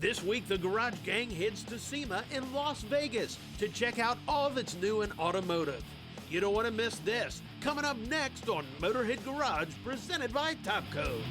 This week, the Garage Gang heads to SEMA in Las Vegas to check out all that's new in automotive. You don't want to miss this. Coming up next on Motorhead Garage, presented by Topco.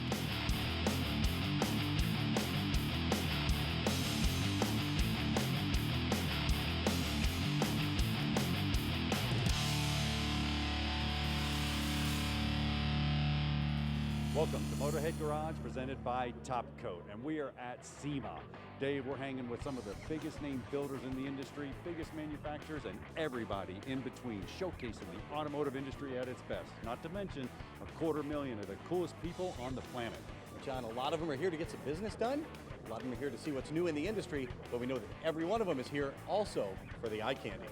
Welcome to Motorhead Garage, presented by Topco, and we are at SEMA. Dave, we're hanging with some of the biggest name builders in the industry, biggest manufacturers, and everybody in between, showcasing the automotive industry at its best. Not to mention 250,000 of the coolest people on the planet. John, a lot of them are here to get some business done. A lot of them are here to see what's new in the industry, but we know that every one of them is here also for the eye candy.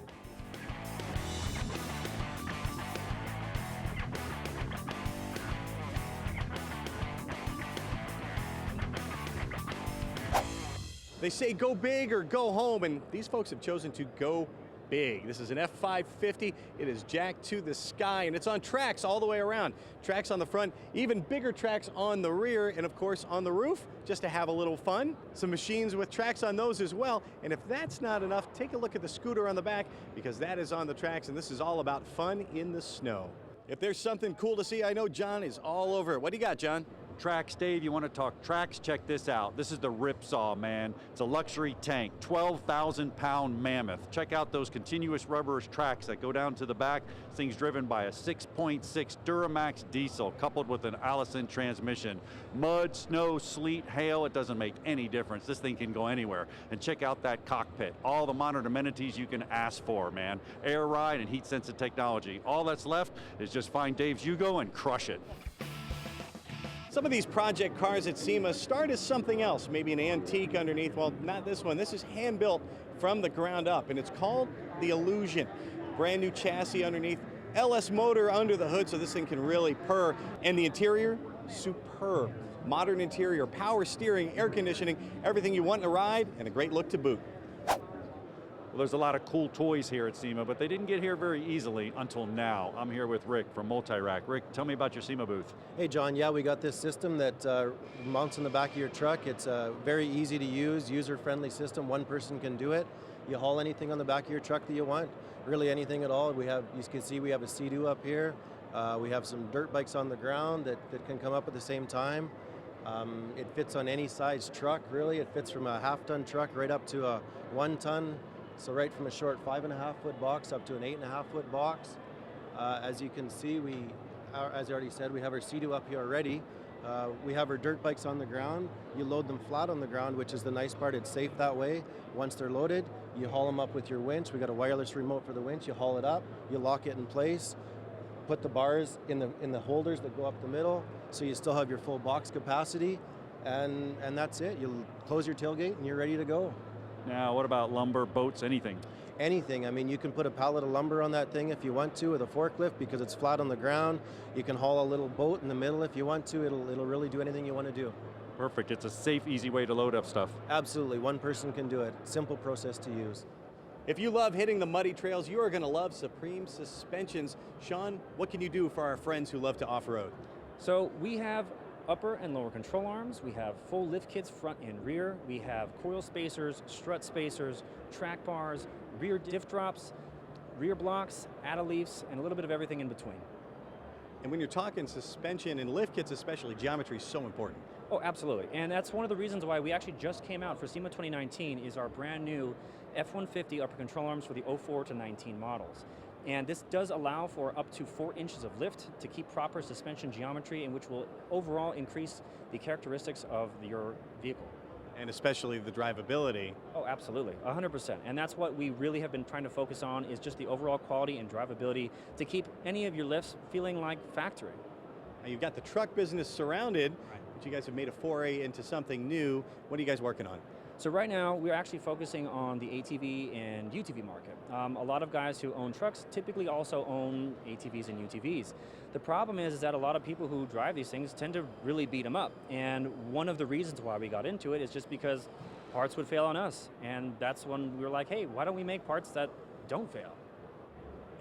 They say go big or go home, and these folks have chosen to go big. This is an F550. It is jacked to the sky, and it's on tracks all the way around. Tracks on the front, even bigger tracks on the rear, and of course on the roof, just to have a little fun. Some machines with tracks on those as well. And if that's not enough, take a look at the scooter on the back, because that is on the tracks, and this is all about fun in the snow. If there's something cool to see, I know John is all over it. What do you got, John? Tracks, Dave, you want to talk tracks? Check this out. This is the Ripsaw, man. It's a luxury tank, 12,000 pound mammoth. Check out those continuous rubber tracks that go down to the back. This thing's driven by a 6.6 Duramax diesel coupled with an Allison transmission. Mud, snow, sleet, hail, it doesn't make any difference. This thing can go anywhere. And check out that cockpit. All the modern amenities you can ask for, man. Air ride and heat sensor technology. All that's left is just find Dave's Yugo and crush it. Some of these project cars at SEMA start as something else, maybe an antique underneath. Well, not this one. This is hand-built from the ground up, and it's called the Illusion. Brand new chassis underneath, LS motor under the hood, so this thing can really purr. And the interior, superb. Modern interior, power steering, air conditioning, everything you want in a ride, and a great look to boot. Well, there's a lot of cool toys here at SEMA, but they didn't get here very easily until now. I'm here with Rick from Multirack. Rick, tell me about your SEMA booth. Hey John, yeah, we got this system that mounts in the back of your truck. It's a very easy to use, user-friendly system. One person can do it. You haul anything on the back of your truck that you want, really anything at all. You can see we have a Sea-Doo up here. We have some dirt bikes on the ground that can come up at the same time. It fits on any size truck, really. It fits from a half-ton truck right up to a 1 ton. So right from a short 5.5 foot box up to an 8.5 foot box. As you can see, as I already said, we have our Sea-Doo up here already. We have our dirt bikes on the ground. You load them flat on the ground, which is the nice part. It's safe that way. Once they're loaded, you haul them up with your winch. We got a wireless remote for the winch. You haul it up, you lock it in place, put the bars in the holders that go up the middle, so you still have your full box capacity, and that's it. You close your tailgate and you're ready to go. Now, what about lumber, boats, anything? Anything. I mean, you can put a pallet of lumber on that thing if you want to with a forklift because it's flat on the ground. You can haul a little boat in the middle if you want to. It'll really do anything you want to do. Perfect. It's a safe, easy way to load up stuff. Absolutely. One person can do it. Simple process to use. If you love hitting the muddy trails, you are going to love Supreme Suspensions. Sean, what can you do for our friends who love to off-road? So we have upper and lower control arms, we have full lift kits front and rear, we have coil spacers, strut spacers, track bars, rear diff drops, rear blocks, add-a-leafs, and a little bit of everything in between. And when you're talking suspension and lift kits especially, geometry is so important. Oh, absolutely. And that's one of the reasons why we actually just came out for SEMA 2019 is our brand new F-150 upper control arms for the 04 to 19 models. And this does allow for up to 4 inches of lift to keep proper suspension geometry, and which will overall increase the characteristics of your vehicle. And especially the drivability. Oh, absolutely, 100%. And that's what we really have been trying to focus on, is just the overall quality and drivability to keep any of your lifts feeling like factory. Now you've got the truck business surrounded, right, but you guys have made a foray into something new. What are you guys working on? So right now, we're actually focusing on the ATV and UTV market. A lot of guys who own trucks typically also own ATVs and UTVs. The problem is that a lot of people who drive these things tend to really beat them up. And one of the reasons why we got into it is just because parts would fail on us. And that's when we were like, hey, why don't we make parts that don't fail?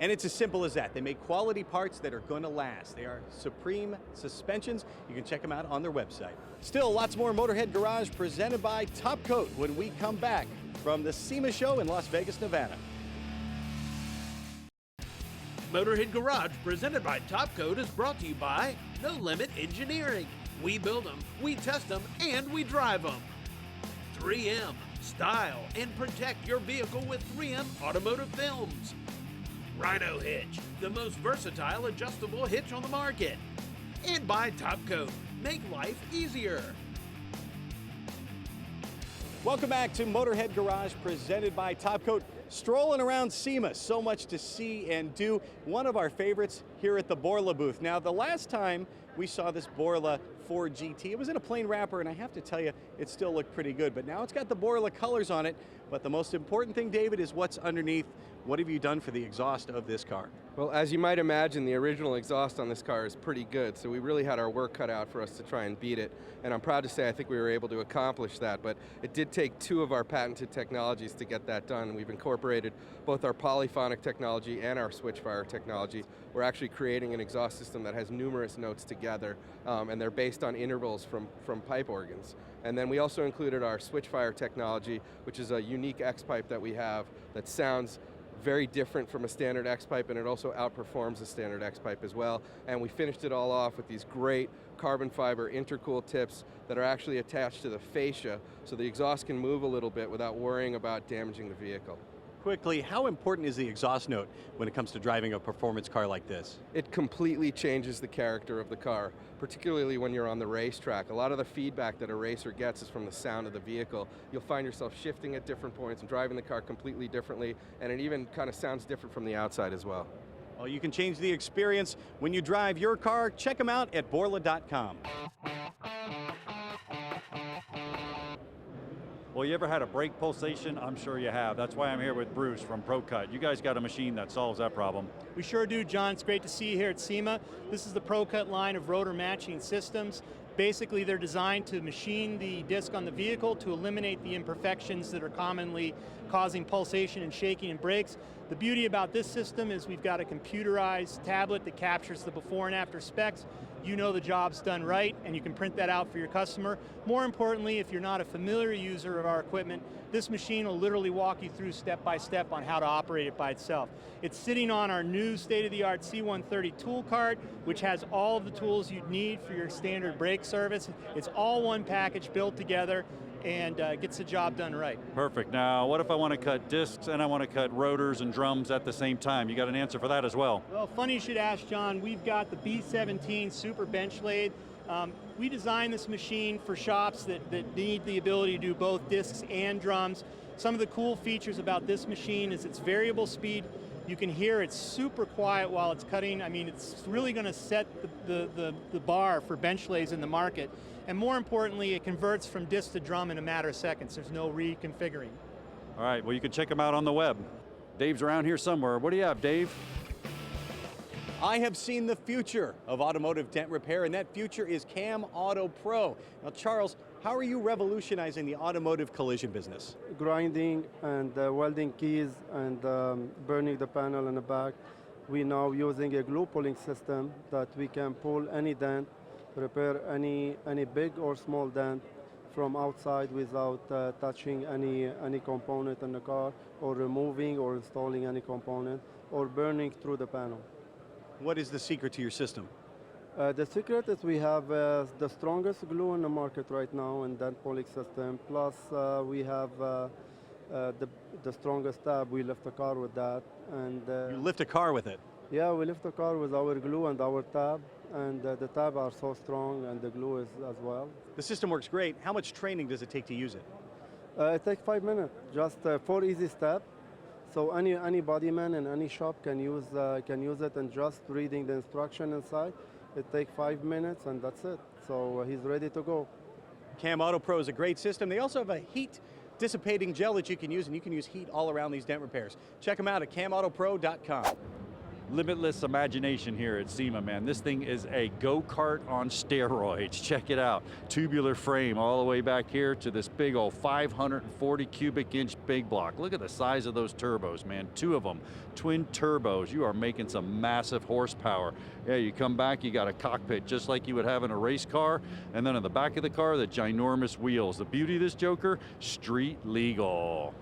And it's as simple as that. They make quality parts that are going to last. They are Supreme Suspensions. You can check them out on their website. Still, lots more Motorhead Garage presented by Top Coat when we come back from the SEMA Show in Las Vegas, Nevada. Motorhead Garage, presented by Top Coat, is brought to you by No Limit Engineering. We build them, we test them, and we drive them. 3M, style and protect your vehicle with 3M automotive films. Rhino Hitch, the most versatile adjustable hitch on the market. And by Top Coat, make life easier. Welcome back to Motorhead Garage presented by Top Coat. Strolling around SEMA, so much to see and do. One of our favorites here at the Borla booth. Now, the last time we saw this Borla 4 GT, it was in a plain wrapper, and I have to tell you, it still looked pretty good. But now it's got the Borla colors on it. But the most important thing, David, is what's underneath. What have you done for the exhaust of this car? Well, as you might imagine, the original exhaust on this car is pretty good, so we really had our work cut out for us to try and beat it. And I'm proud to say I think we were able to accomplish that, but it did take 2 of our patented technologies to get that done. We've incorporated both our polyphonic technology and our switchfire technology. We're actually creating an exhaust system that has numerous notes together, and they're based on intervals from pipe organs. And then we also included our switchfire technology, which is a unique X-pipe that we have that sounds very different from a standard X-pipe, and it also outperforms a standard X-pipe as well. And we finished it all off with these great carbon fiber intercooled tips that are actually attached to the fascia, so the exhaust can move a little bit without worrying about damaging the vehicle. Quickly, how important is the exhaust note when it comes to driving a performance car like this? It completely changes the character of the car, particularly when you're on the racetrack. A lot of the feedback that a racer gets is from the sound of the vehicle. You'll find yourself shifting at different points and driving the car completely differently, and it even kind of sounds different from the outside as well. Well, you can change the experience when you drive your car. Check them out at Borla.com. Well, you ever had a brake pulsation? I'm sure you have. That's why I'm here with Bruce from ProCut. You guys got a machine that solves that problem. We sure do, John. It's great to see you here at SEMA. This is the ProCut line of rotor matching systems. Basically, they're designed to machine the disc on the vehicle to eliminate the imperfections that are commonly causing pulsation and shaking in brakes. The beauty about this system is we've got a computerized tablet that captures the before and after specs. You know the job's done right, and you can print that out for your customer. More importantly, if you're not a familiar user of our equipment, this machine will literally walk you through step by step on how to operate it by itself. It's sitting on our new state-of-the-art C130 tool cart, which has all of the tools you'd need for your standard brake service. It's all one package built together, and gets the job done right. Perfect. Now, what if I want to cut discs and I want to cut rotors and drums at the same time? You got an answer for that as well? Well, funny you should ask, John. We've got the B17 Super Bench Lathe. We designed this machine for shops that need the ability to do both discs and drums. Some of the cool features about this machine is its variable speed. You can hear it's super quiet while it's cutting. I mean, it's really going to set the bar for bench lathes in the market. And more importantly, it converts from disc to drum in a matter of seconds. There's no reconfiguring. All right, well, you can check them out on the web. Dave's around here somewhere. What do you have, Dave? I have seen the future of automotive dent repair, and that future is Cam Auto Pro. Now, Charles, how are you revolutionizing the automotive collision business? Grinding and welding keys and burning the panel in the back. We now using a glue pulling system that we can pull any dent, repair any big or small dent from outside without touching any component in the car, or removing or installing any component, or burning through the panel. What is the secret to your system? The secret is we have the strongest glue in the market right now in dent pulling system. Plus we have the strongest tab. We lift the car with that. And you lift a car with it? Yeah, we lift the car with our glue and our tab. And the tab are so strong, and the glue is as well. The system works great. How much training does it take to use it? It takes 5 minutes, just 4 easy steps. So any bodyman in any shop can use it, and just reading the instruction inside. It takes 5 minutes, and that's it. So he's ready to go. Cam Auto Pro is a great system. They also have a heat dissipating gel that you can use, and you can use heat all around these dent repairs. Check them out at CamAutoPro.com. Limitless imagination here at SEMA, man. This thing is a go-kart on steroids. Check it out. Tubular frame all the way back here to this big old 540 cubic inch big block. Look at the size of those turbos, man. 2 of them, twin turbos. You are making some massive horsepower. Yeah, you come back, you got a cockpit just like you would have in a race car. And then in the back of the car, the ginormous wheels. The beauty of this joker, street legal.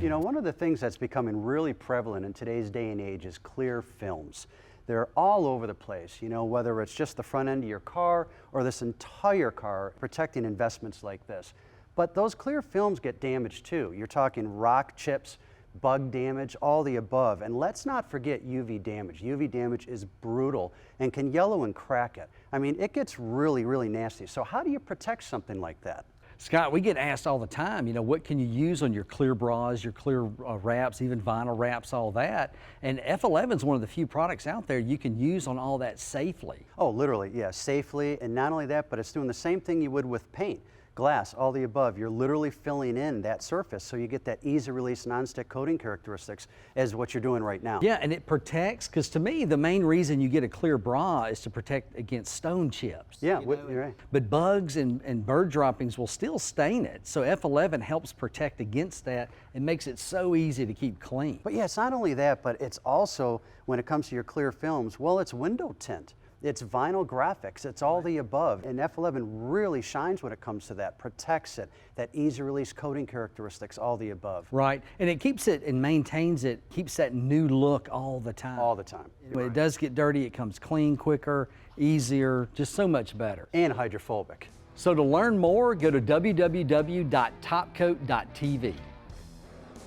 You know, one of the things that's becoming really prevalent in today's day and age is clear films. They're all over the place, you know, whether it's just the front end of your car or this entire car, protecting investments like this. But those clear films get damaged too. You're talking rock chips, bug damage, all the above. And let's not forget UV damage. UV damage is brutal and can yellow and crack it. I mean, it gets really, really nasty. So how do you protect something like that? Scott, we get asked all the time, you know, what can you use on your clear bras, your clear wraps, even vinyl wraps, all that. And F11 is one of the few products out there you can use on all that safely. Oh, literally, yeah, safely. And not only that, but it's doing the same thing you would with paint. Glass, all the above. You're literally filling in that surface so you get that easy release non-stick coating characteristics as what you're doing right now. Yeah, and it protects, because to me, the main reason you get a clear bra is to protect against stone chips. Yeah, you're right. But bugs and bird droppings will still stain it. So F11 helps protect against that and makes it so easy to keep clean. But yeah, it's not only that, but it's also, when it comes to your clear films, well, it's window tint. It's vinyl graphics, it's all the above. And F11 really shines when it comes to that, protects it, that easy release coating characteristics, all the above. Right, and it keeps it and maintains it, keeps that new look all the time. All the time. When it does get dirty, it comes clean quicker, easier, just so much better. And hydrophobic. So to learn more, go to www.topcoat.tv.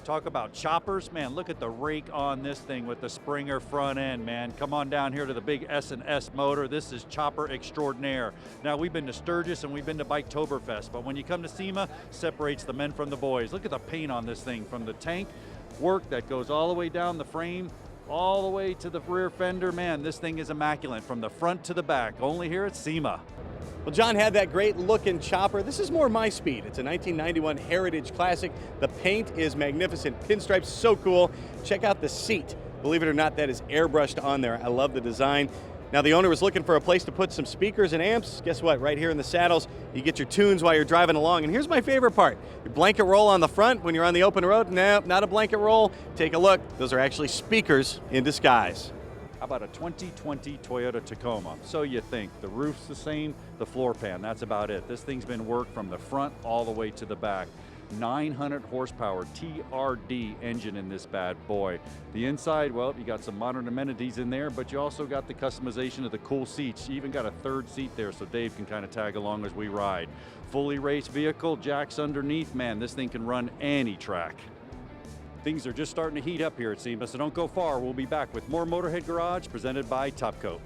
Talk about choppers, man, look at the rake on this thing with the Springer front end, man. Come on down here to the big S&S motor. This is chopper extraordinaire. Now, we've been to Sturgis and we've been to Biketoberfest, but when you come to SEMA, separates the men from the boys. Look at the paint on this thing, from the tank work that goes all the way down the frame, all the way to the rear fender. Man, this thing is immaculate from the front to the back, only here at SEMA. Well, John had that great looking chopper. This is more my speed. It's a 1991 Heritage Classic. The paint is magnificent. Pinstripes, so cool. Check out the seat. Believe it or not, that is airbrushed on there. I love the design. Now, the owner was looking for a place to put some speakers and amps. Guess what? Right here in the saddles, you get your tunes while you're driving along. And here's my favorite part. Your blanket roll on the front when you're on the open road. No, not a blanket roll. Take a look. Those are actually speakers in disguise. How about a 2020 Toyota Tacoma? So you think. The roof's the same, the floor pan, that's about it. This thing's been worked from the front all the way to the back. 900 horsepower TRD engine in this bad boy. The inside, well, you got some modern amenities in there, but you also got the customization of the cool seats. You even got a third seat there so Dave can kind of tag along as we ride. Fully raced vehicle, jacks underneath. Man, this thing can run any track. Things are just starting to heat up here at SEMA, so don't go far. We'll be back with more Motorhead Garage presented by Top Coat.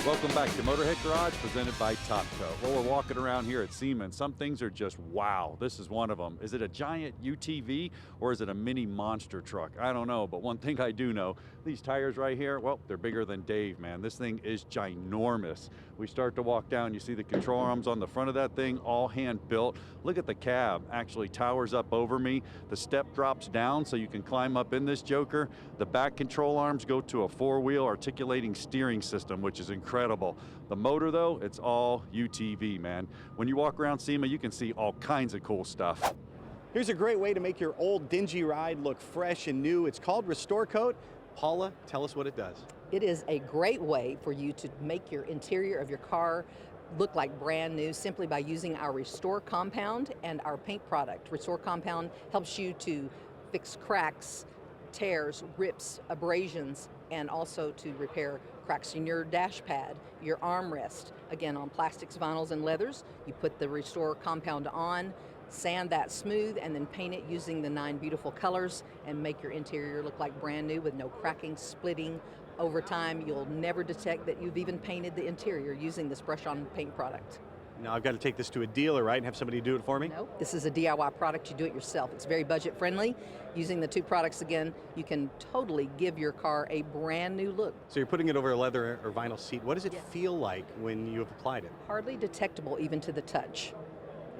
Welcome back to Motorhead Garage, presented by Top Coat. Well, we're walking around here at SEMA, and some things are just wow. This is one of them. Is it a giant UTV, or is it a mini monster truck? I don't know, but one thing I do know, these tires right here, well, they're bigger than Dave, man. This thing is ginormous. We start to walk down, you see the control arms on the front of that thing, all hand-built. Look at the cab, actually towers up over me. The step drops down so you can climb up in this joker. The back control arms go to a four-wheel articulating steering system, which is incredible. The motor, though, it's all UTV, man. When you walk around SEMA, you can see all kinds of cool stuff. Here's a great way to make your old dingy ride look fresh and new. It's called Restore Coat. Paula, tell us what it does. It is a great way for you to make your interior of your car look like brand new simply by using our Restore Compound and our paint product. Restore Compound helps you to fix cracks, tears, rips, abrasions, and also to repair cracks in your dash pad, your armrest. Again, on plastics, vinyls, and leathers, you put the Restore Compound on, sand that smooth, and then paint it using the 9 beautiful colors and make your interior look like brand new with no cracking, splitting. Over time, you'll never detect that you've even painted the interior using this brush-on paint product. Now I've got to take this to a dealer, right, and have somebody do it for me? No, this is a DIY product. You do it yourself. It's very budget friendly. Using the two products again, you can totally give your car a brand new look. So you're putting it over a leather or vinyl seat. What does it feel like when you have applied it? Hardly detectable even to the touch.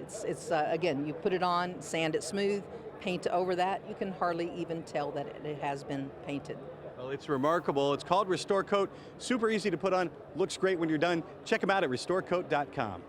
It's again, you put it on, sand it smooth, paint over that. You can hardly even tell that it has been painted. Well, it's remarkable. It's called Restore Coat. Super easy to put on. Looks great when you're done. Check them out at restorecoat.com.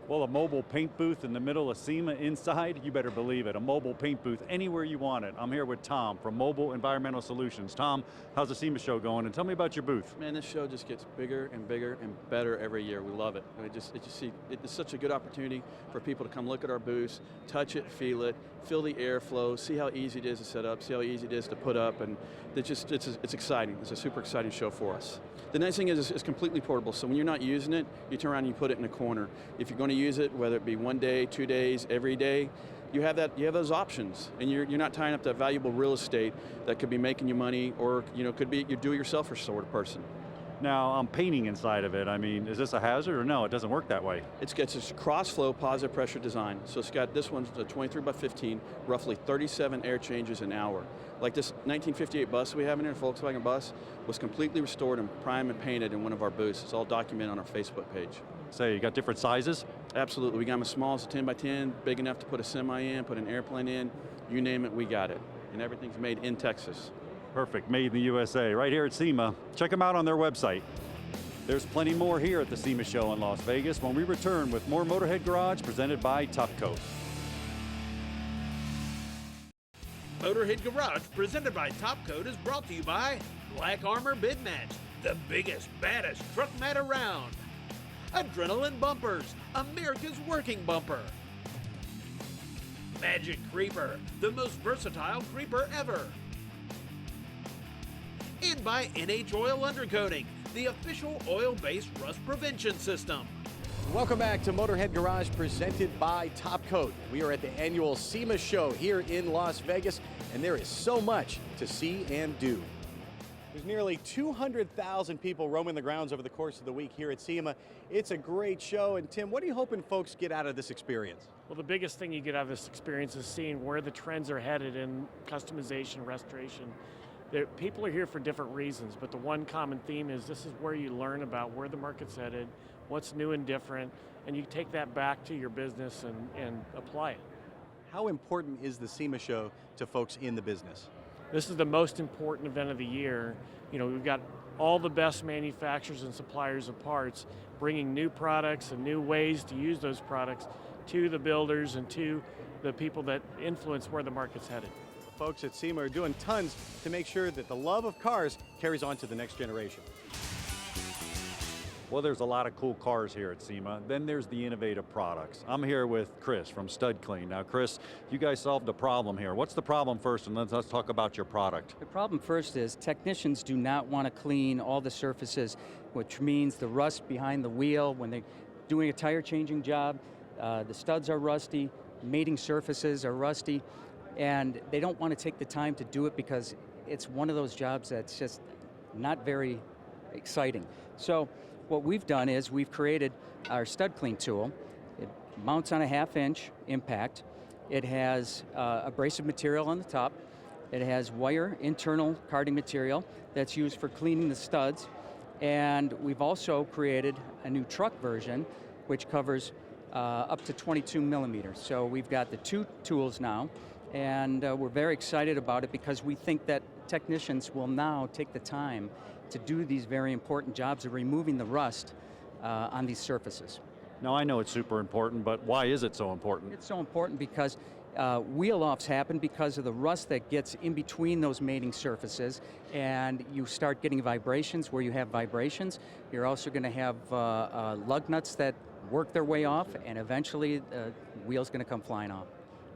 Well, a mobile paint booth in the middle of SEMA inside, you better believe it. A mobile paint booth anywhere you want it. I'm here with Tom from Mobile Environmental Solutions. Tom, how's the SEMA show going? And tell me about your booth. Man, this show just gets bigger and bigger and better every year. We love it. And it's such a good opportunity for people to come look at our booths, touch it, feel the airflow, see how easy it is to set up, see how easy it is to put up, and it's exciting. It's a super exciting show for us. The nice thing is it's completely portable, so when you're not using it, you turn around and you put it in a corner. If you're going to use it, whether it be 1 day, 2 days, every day, you have those options, and you're not tying up that valuable real estate that could be making you money, or could be your do-it-yourselfer sort of person. Now, I'm painting inside of it. I mean, is this a hazard or no? It doesn't work that way. It's a cross-flow positive pressure design. So it's got, this one's a 23 by 15, roughly 37 air changes an hour. Like this 1958 bus we have in here, Volkswagen bus, was completely restored and primed and painted in one of our booths. It's all documented on our Facebook page. Say, you got different sizes? Absolutely. We got them as small as a 10 by 10, big enough to put a semi in, put an airplane in, you name it, we got it. And everything's made in Texas. Perfect, made in the USA, right here at SEMA. Check them out on their website. There's plenty more here at the SEMA Show in Las Vegas when we return with more Motorhead Garage presented by Top Coat. Motorhead Garage, presented by Top Coat, is brought to you by Black Armor Bid Match, the biggest, baddest truck mat around. Adrenaline Bumpers, America's working bumper. Magic Creeper, the most versatile creeper ever. And by NH Oil Undercoating, the official oil-based rust prevention system. Welcome back to Motorhead Garage, presented by Top Coat. We are at the annual SEMA Show here in Las Vegas, and there is so much to see and do. There's nearly 200,000 people roaming the grounds over the course of the week here at SEMA. It's a great show, and Tim, what are you hoping folks get out of this experience? Well, the biggest thing you get out of this experience is seeing where the trends are headed in customization, restoration. People are here for different reasons, but the one common theme is this is where you learn about where the market's headed, what's new and different, and you take that back to your business and apply it. How important is the SEMA Show to folks in the business? This is the most important event of the year. We've got all the best manufacturers and suppliers of parts bringing new products and new ways to use those products to the builders and to the people that influence where the market's headed. Folks at SEMA are doing tons to make sure that the love of cars carries on to the next generation. Well, there's a lot of cool cars here at SEMA. Then there's the innovative products. I'm here with Chris from Stud Clean. Now, Chris, you guys solved a problem here. What's the problem first, and let's talk about your product. The problem first is technicians do not want to clean all the surfaces, which means the rust behind the wheel when they're doing a tire changing job. The studs are rusty, mating surfaces are rusty, and they don't want to take the time to do it because it's one of those jobs that's just not very exciting. So what we've done is we've created our Stud Clean tool. It mounts on a 1/2-inch impact. It has abrasive material on the top. It has wire internal carding material that's used for cleaning the studs. And we've also created a new truck version which covers up to 22 millimeters. So we've got the two tools now, and we're very excited about it because we think that technicians will now take the time to do these very important jobs of removing the rust on these surfaces. Now, I know it's super important, but why is it so important? It's so important because wheel offs happen because of the rust that gets in between those mating surfaces, and you start getting vibrations. Where you have vibrations, you're also going to have lug nuts that work their way off, and eventually the wheel's going to come flying off.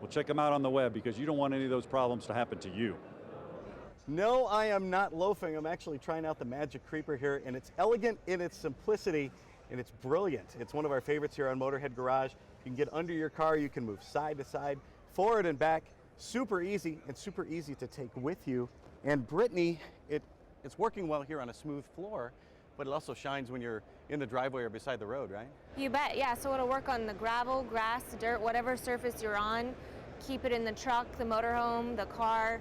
Well, check them out on the web because you don't want any of those problems to happen to you. No, I am not loafing. I'm actually trying out the Magic Creeper here, and it's elegant in its simplicity, and it's brilliant. It's one of our favorites here on Motorhead Garage. You can get under your car, you can move side to side, forward and back. Super easy, and super easy to take with you. And Brittany, it's working well here on a smooth floor, but it also shines when you're in the driveway or beside the road, right? You bet, yeah. So it'll work on the gravel, grass, dirt, whatever surface you're on. Keep it in the truck, the motorhome, the car,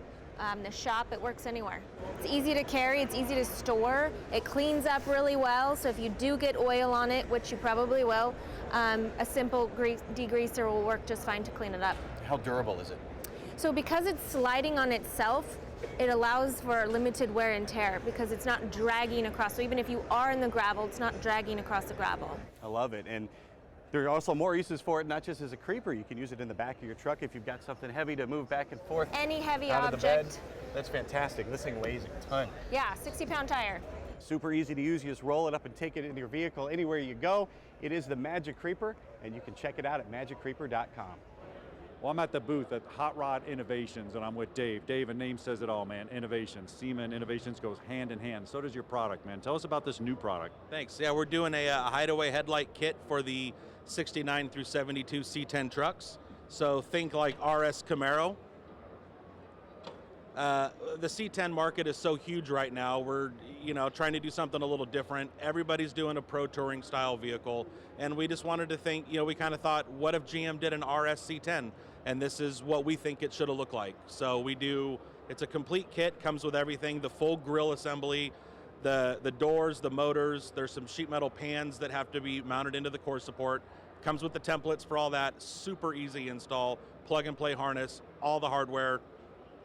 the shop. It works anywhere. It's easy to carry, it's easy to store. It cleans up really well, so if you do get oil on it, which you probably will, a simple degreaser will work just fine to clean it up. How durable is it? So because it's sliding on itself, it allows for limited wear and tear because it's not dragging across. So even if you are in the gravel, it's not dragging across the gravel. I love it. And there are also more uses for it, not just as a creeper. You can use it in the back of your truck if you've got something heavy to move back and forth. Any heavy out object. of the bed. That's fantastic. This thing weighs a ton. Yeah, 60-pound tire. Super easy to use. You just roll it up and take it in your vehicle anywhere you go. It is the Magic Creeper, and you can check it out at magiccreeper.com. Well, I'm at the booth at Hot Rod Innovations, and I'm with Dave. Dave, a name says it all, man. Innovations. SEMA and innovations goes hand in hand. So does your product, man. Tell us about this new product. Thanks. Yeah, we're doing a hideaway headlight kit for the 69 through 72 C10 trucks. So think like RS Camaro. The C10 market is so huge right now. We're, trying to do something a little different. Everybody's doing a pro touring style vehicle, and we just wanted to think, we kind of thought, what if GM did an RS C10? And this is what we think it should have looked like. So it's a complete kit, comes with everything, the full grille assembly, the doors, the motors, there's some sheet metal pans that have to be mounted into the core support. Comes with the templates for all that, super easy install, plug and play harness, all the hardware.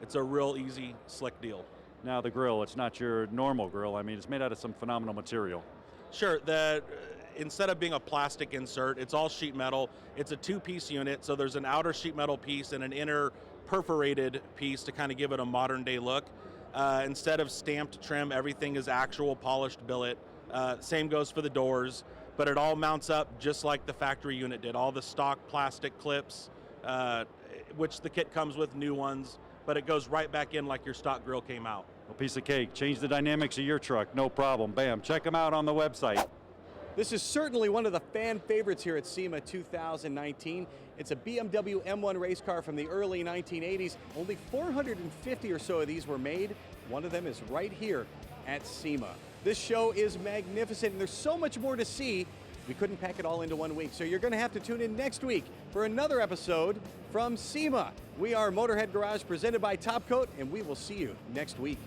It's a real easy, slick deal. Now the grill, it's not your normal grill. I mean, it's made out of some phenomenal material. Sure, instead of being a plastic insert, it's all sheet metal. It's a two-piece unit, so there's an outer sheet metal piece and an inner perforated piece to kind of give it a modern day look. Instead of stamped trim, everything is actual polished billet. Same goes for the doors, but it all mounts up just like the factory unit did. All the stock plastic clips, which the kit comes with new ones, but it goes right back in like your stock grill came out. A piece of cake. Change the dynamics of your truck, no problem. Bam. Check them out on the website. This is certainly one of the fan favorites here at SEMA 2019. It's a BMW M1 race car from the early 1980s. Only 450 or so of these were made. One of them is right here at SEMA. This show is magnificent, and there's so much more to see. We couldn't pack it all into 1 week, so you're going to have to tune in next week for another episode from SEMA. We are Motorhead Garage, presented by Top Coat, and we will see you next week.